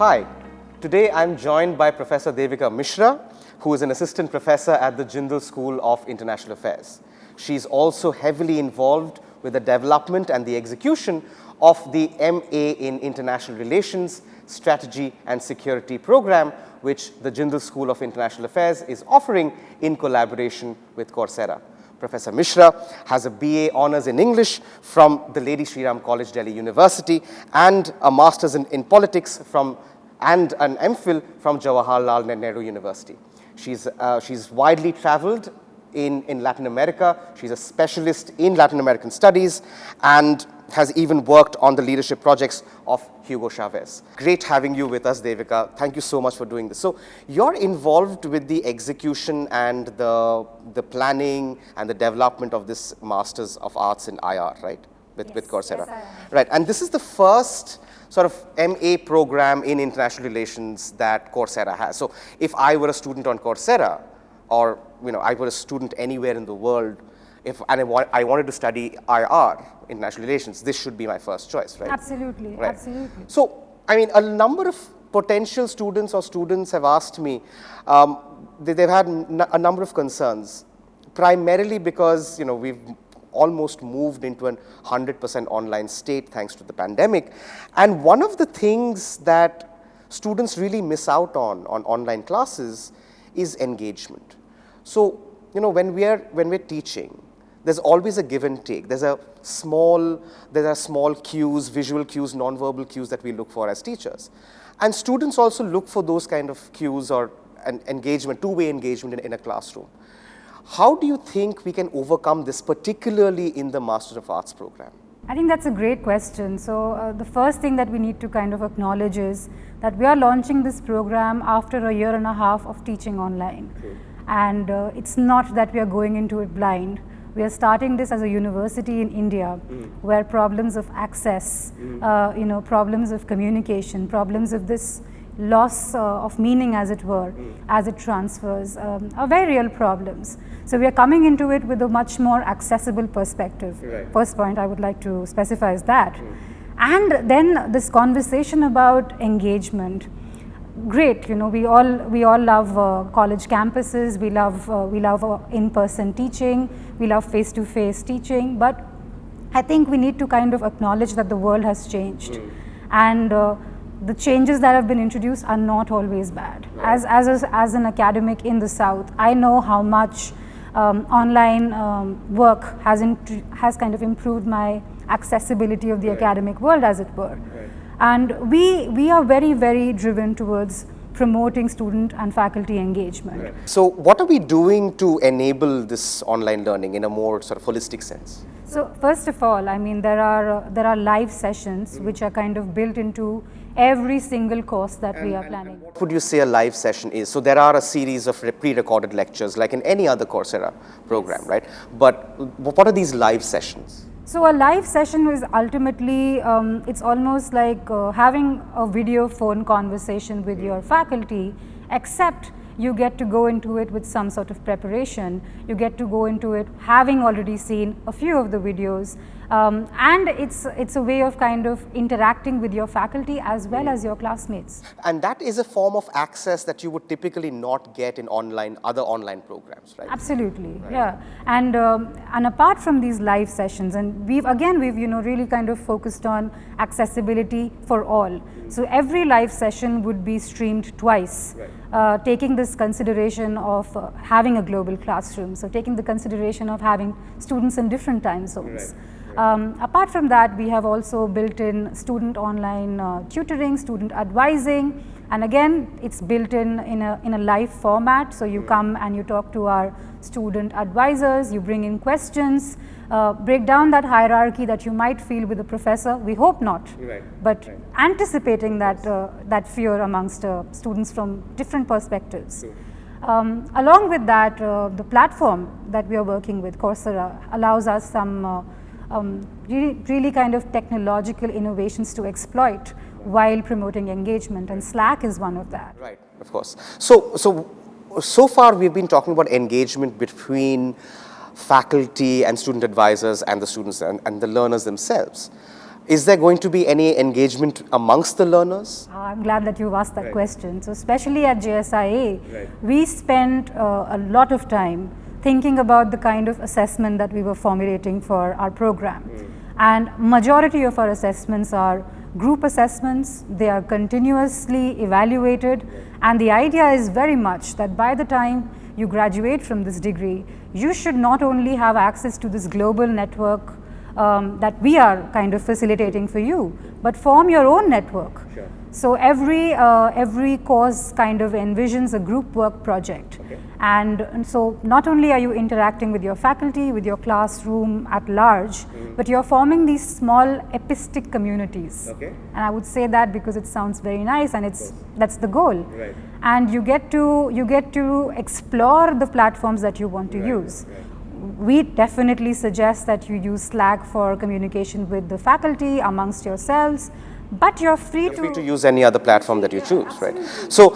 Hi, today I'm joined by Professor Devika Misra, who is an assistant professor at the Jindal School of International Affairs. She's also heavily involved with the development and the execution of the MA in International Relations, Strategy and Security program, which the Jindal School of International Affairs is offering in collaboration with Coursera. Professor Misra has a BA Honours in English from the Lady Shri Ram College, Delhi University, and a Masters in Politics and an MPhil from Jawaharlal Nehru University. She's widely traveled in Latin America. She's a specialist in Latin American studies and has even worked on the leadership projects of Hugo Chavez. Great having you with us, Devika. Thank you so much for doing this. So you're involved with the execution and the planning and the development of this Masters of Arts in IR, right? With Coursera. Yes, right, and this is the first sort of MA program in international relations that Coursera has. So if I were a student on Coursera, or I were a student anywhere in the world, I wanted to study IR, international relations, this should be my first choice, right? Absolutely, right. Absolutely. So, a number of potential students or students have asked me, they've had a number of concerns, primarily because, we've almost moved into a 100% online state thanks to the pandemic. And one of the things that students really miss out on online classes is engagement. So, when we're teaching, there's always a give and take. There are small cues, visual cues, non-verbal cues that we look for as teachers. And students also look for those kind of cues or an engagement, two-way engagement in a classroom. How do you think we can overcome this, particularly in the Master of Arts program? I think that's a great question. So the first thing that we need to kind of acknowledge is that we are launching this program after a year and a half of teaching online. Okay. And it's not that we are going into it blind. We are starting this as a university in India where problems of access, problems of communication, problems of this loss of meaning, as it were, as it transfers, are very real problems. So we are coming into it with a much more accessible perspective. Right. First point I would like to specify is that. And then this conversation about engagement. Great, we all love college campuses, we love in-person teaching, we love face-to-face teaching, but I think we need to kind of acknowledge that the world has changed. And the changes that have been introduced are not always bad. Right. As an academic in the South, I know how much online work has kind of improved my accessibility of the academic world, as it were. Right. And we are very, very driven towards promoting student and faculty engagement. Right. So what are we doing to enable this online learning in a more sort of holistic sense? So first of all, there are live sessions which are kind of built into every single course that we are planning. What would you say a live session is? So there are a series of pre-recorded lectures like in any other Coursera program, yes, right? But what are these live sessions? So a live session is ultimately, it's almost like having a video phone conversation with your faculty, except you get to go into it with some sort of preparation. You get to go into it having already seen a few of the videos. And it's a way of kind of interacting with your faculty as well as your classmates. And that is a form of access that you would typically not get in other online programs, right? Absolutely, right. Yeah. And apart from these live sessions, and we've really kind of focused on accessibility for all. So every live session would be streamed twice, right, taking this consideration of having a global classroom. So taking the consideration of having students in different time zones. Right. Apart from that, we have also built in student online tutoring, student advising, and again, it's built in a live format. So you come and you talk to our student advisors, you bring in questions, break down that hierarchy that you might feel with a professor. We hope not, right, but right, anticipating that fear amongst students from different perspectives. Along with that, the platform that we are working with, Coursera, allows us some really kind of technological innovations to exploit while promoting engagement, and Slack is one of that. Right, of course. So far we've been talking about engagement between faculty and student advisors and the students and the learners themselves. Is there going to be any engagement amongst the learners? I'm glad that you've asked that question. So especially at JSIA, we spent a lot of time thinking about the kind of assessment that we were formulating for our program. And majority of our assessments are group assessments. They are continuously evaluated, and the idea is very much that by the time you graduate from this degree, you should not only have access to this global network that we are kind of facilitating for you, but form your own network. Sure. So every course kind of envisions a group work project. And so not only are you interacting with your faculty, with your classroom at large, but you're forming these small epistic communities. And I would say that because it sounds very nice, and that's the goal. And you get to explore the platforms that you want to use. We definitely suggest that you use Slack for communication with the faculty, amongst yourselves, but you're free to use any other platform that you choose, right? So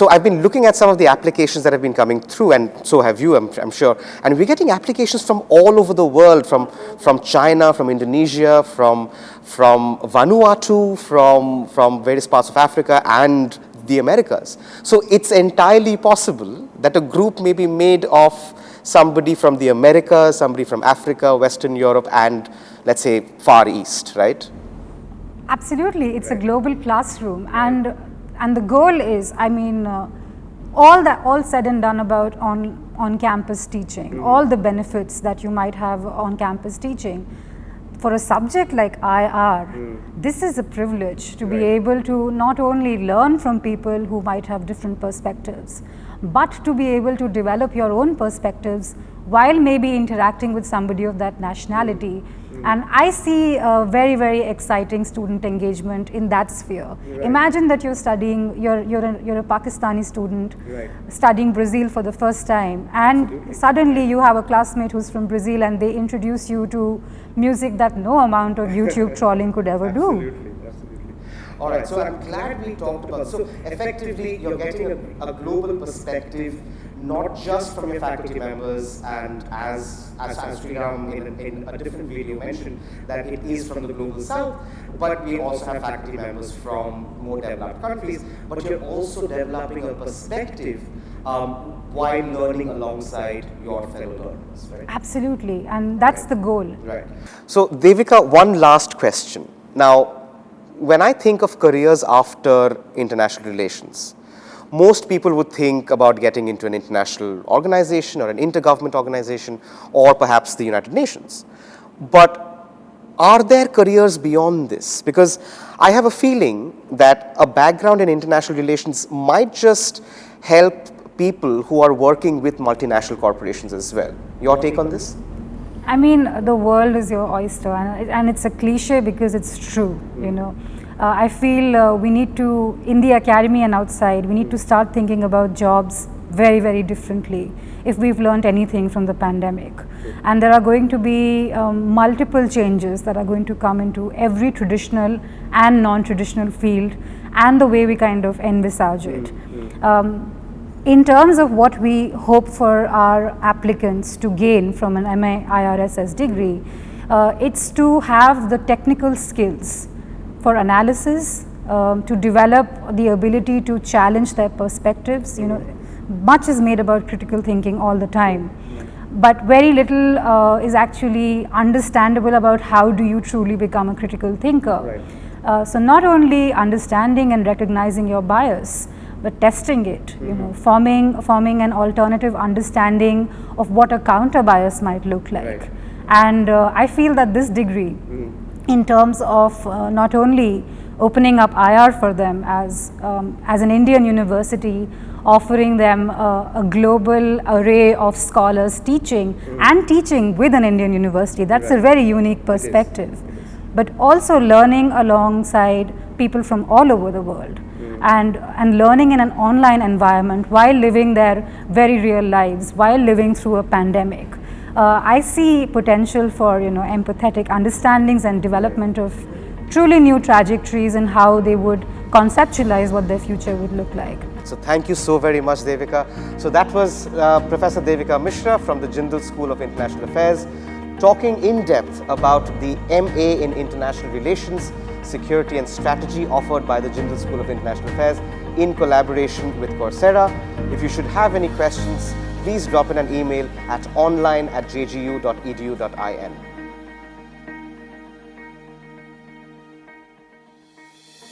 I've been looking at some of the applications that have been coming through, and so have you, I'm sure. And we're getting applications from all over the world, from China, from Indonesia, from Vanuatu, from various parts of Africa and the Americas. So it's entirely possible that a group may be made of somebody from the Americas, somebody from Africa, Western Europe, and let's say Far East, right? Absolutely, it's a global classroom, and the goal is, I mean, all said and done about on-campus teaching, all the benefits that you might have on-campus teaching. For a subject like IR, this is a privilege to be able to not only learn from people who might have different perspectives, but to be able to develop your own perspectives while maybe interacting with somebody of that nationality. And I see a very, very exciting student engagement in that sphere. Imagine that you're studying, you're a Pakistani student studying Brazil for the first time, and suddenly you have a classmate who's from Brazil and they introduce you to music that no amount of YouTube trawling could ever do. All right, so I'm glad we talked about, so effectively you're getting a global perspective, not just from your faculty members, and as Sriram in a different video mentioned, that it is from the global south, but we also have faculty members from more developed countries, but you're also developing a perspective while learning alongside your fellow learners, right? Absolutely, and that's the goal. Right. So Devika, one last question. Now, when I think of careers after international relations, most people would think about getting into an international organization or an intergovernment organization or perhaps the United Nations. But are there careers beyond this? Because I have a feeling that a background in international relations might just help people who are working with multinational corporations as well. Your take on this? I mean, the world is your oyster, and it's a cliche because it's true, you know. I feel we need to, in the academy and outside, we need to start thinking about jobs very, very differently if we've learned anything from the pandemic. And there are going to be multiple changes that are going to come into every traditional and non-traditional field and the way we kind of envisage it. In terms of what we hope for our applicants to gain from an MA IRSS degree, it's to have the technical skills for analysis, to develop the ability to challenge their perspectives. You know, much is made about critical thinking all the time, but very little is actually understandable about how do you truly become a critical thinker. So not only understanding and recognizing your bias, but testing it, you know, forming an alternative understanding of what a counter bias might look like. And I feel that this degree, in terms of not only opening up IR for them as an Indian university, offering them a global array of scholars teaching and teaching with an Indian university, that's a very unique perspective. But also learning alongside people from all over the world. And learning in an online environment while living their very real lives, while living through a pandemic. I see potential for, you know, empathetic understandings and development of truly new trajectories and how they would conceptualize what their future would look like. So thank you so very much, Devika. So that was Professor Devika Misra from the Jindal School of International Affairs talking in depth about the MA in International Relations, Security and Strategy offered by the Jindal School of International Affairs in collaboration with Coursera. If you should have any questions, please drop in an email at online@jgu.edu.in.